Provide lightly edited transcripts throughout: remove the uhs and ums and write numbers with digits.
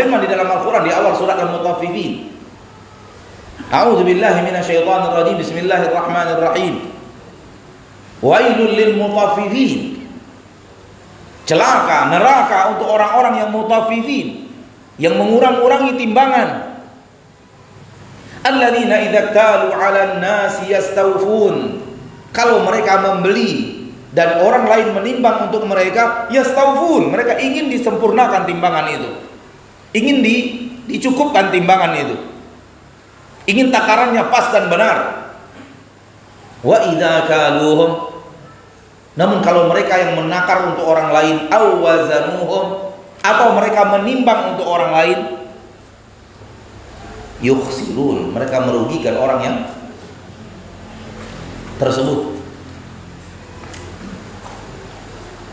berfirman di dalam Al-Quran di awal surat Al-Mutaffifin, A'udzu billahi minasyaitonir rajim. Bismillahirrahmanirrahim. Wailul lil mutaffifin. Celaka, neraka untuk orang-orang yang mutaffifin, yang mengurang-urangi timbangan. Alladzina idza talu 'alan nasi yastawfun. Kalau mereka membeli dan orang lain menimbang untuk mereka, yastawfun, mereka ingin disempurnakan timbangan itu. Ingin dicukupkan timbangan itu. Ingin takarannya pas dan benar. Wa idza kaluhum, namun kalau mereka yang menakar untuk orang lain, aw wazanuhum, atau mereka menimbang untuk orang lain, yukhsirun, mereka merugikan orang yang tersebut.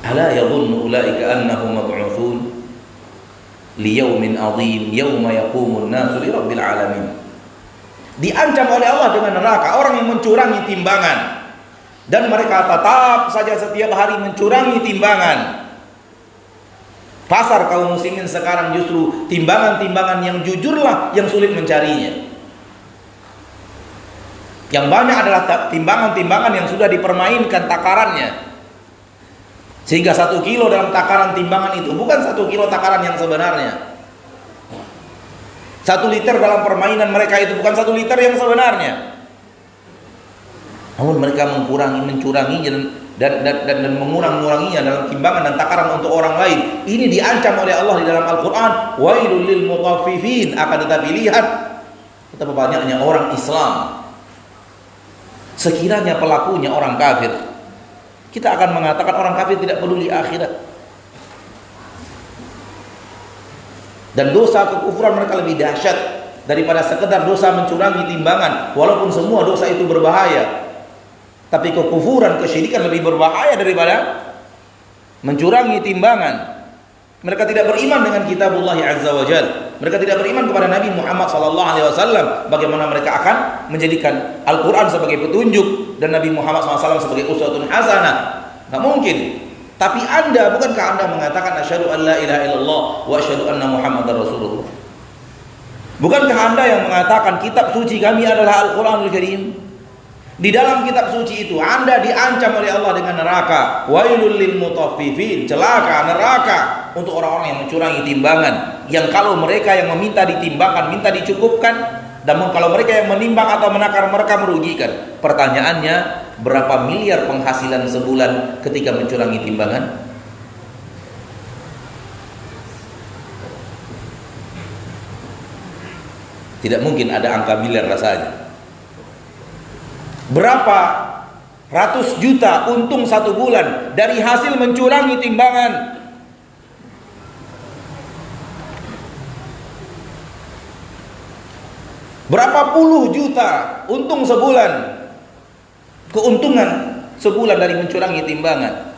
Ala yadhunnu ulaika annahum mab'utsun liyaumin 'adzim yauma yaqumun nasu lirabbil alamin. Diancam oleh Allah dengan neraka orang yang mencurangi timbangan, dan mereka tetap saja setiap hari mencurangi timbangan. Pasar kaum muslimin sekarang justru timbangan-timbangan yang jujurlah yang sulit mencarinya. Yang banyak adalah timbangan-timbangan yang sudah dipermainkan takarannya, sehingga 1 kilo dalam takaran timbangan itu bukan 1 kilo takaran yang sebenarnya. 1 liter dalam permainan mereka itu bukan 1 liter yang sebenarnya. Namun mereka mencuranginya dan menguranginya dalam timbangan dan takaran untuk orang lain. Ini diancam oleh Allah di dalam Al-Quran. Wailul lil mutaffifin. Akan tetapi lihat betapa banyaknya orang Islam, sekiranya pelakunya orang kafir, kita akan mengatakan orang kafir tidak peduli akhirat. Dan dosa kekufuran mereka lebih dahsyat daripada sekedar dosa mencurangi timbangan. Walaupun semua dosa itu berbahaya, tapi kekufuran, kesyirikan lebih berbahaya daripada mencurangi timbangan. Mereka tidak beriman dengan kitabullah azza wa jalla. Mereka tidak beriman kepada Nabi Muhammad SAW. Bagaimana mereka akan menjadikan Al-Quran sebagai petunjuk dan Nabi Muhammad SAW sebagai uswatun hasanah? Nggak mungkin. Tapi bukankah anda mengatakan asyhadu an la ilaha illallah wa asyhadu anna muhammadar rasulullah? Bukankah anda yang mengatakan kitab suci kami adalah Al-Quranul Karim? Di dalam kitab suci itu anda diancam oleh Allah dengan neraka. Wailul lil mutaffifin, celaka, neraka untuk orang-orang yang mencurangi timbangan, yang kalau mereka yang meminta ditimbangkan, minta dicukupkan, dan kalau mereka yang menimbang atau menakar, mereka merugikan. Pertanyaannya, berapa miliar penghasilan sebulan ketika mencurangi timbangan? Tidak mungkin ada angka miliar rasanya. Berapa ratus juta untung 1 bulan dari hasil mencurangi timbangan? Berapa puluh juta untung sebulan, keuntungan sebulan dari mencurangi timbangan.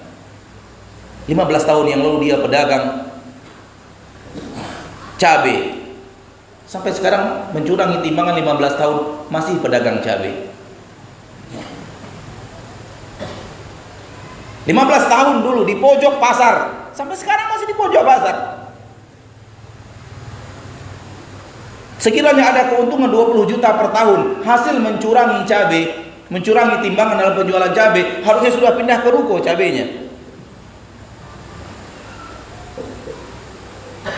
15 tahun yang lalu dia pedagang cabai, sampai sekarang mencurangi timbangan 15 tahun masih pedagang cabai. 15 tahun dulu di pojok pasar, sampai sekarang masih di pojok pasar. Sekiranya ada keuntungan 20 juta per tahun hasil mencurangi cabai, mencurangi timbangan dalam penjualan cabai, harusnya sudah pindah ke ruko cabainya.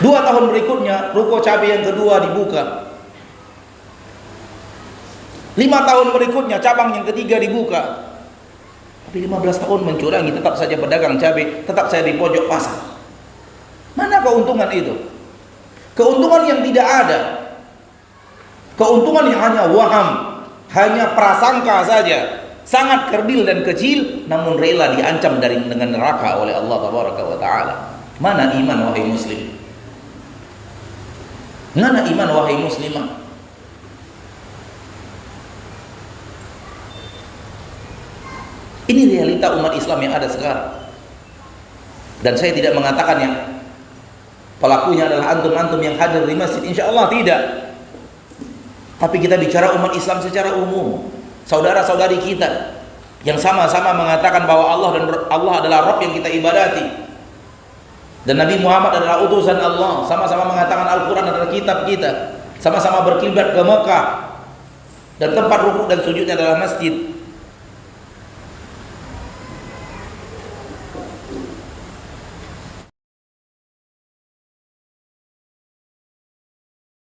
2 tahun berikutnya ruko cabai yang kedua dibuka. 5 tahun berikutnya cabang yang ketiga dibuka. Tapi 15 tahun mencurangi, tetap saja pedagang cabai, tetap saya di pojok pasar. Mana keuntungan itu? Keuntungan yang tidak ada. Keuntungan yang hanya waham, hanya prasangka saja, sangat kerdil dan kecil, namun rela diancam dengan neraka oleh Allah Tabaraka wa Ta'ala. Mana iman wahai muslim? Mana iman wahai muslimah? Ini realita umat Islam yang ada sekarang. Dan saya tidak mengatakan yang pelakunya adalah antum-antum yang hadir di masjid, insya Allah tidak. Tapi kita bicara umat Islam secara umum, saudara-saudari kita yang sama-sama mengatakan bahwa Allah adalah Rabb yang kita ibadati. Dan Nabi Muhammad adalah utusan Allah, sama-sama mengatakan Al-Quran adalah kitab kita, sama-sama berkiblat ke Mekah, dan tempat rukuk dan sujudnya adalah masjid.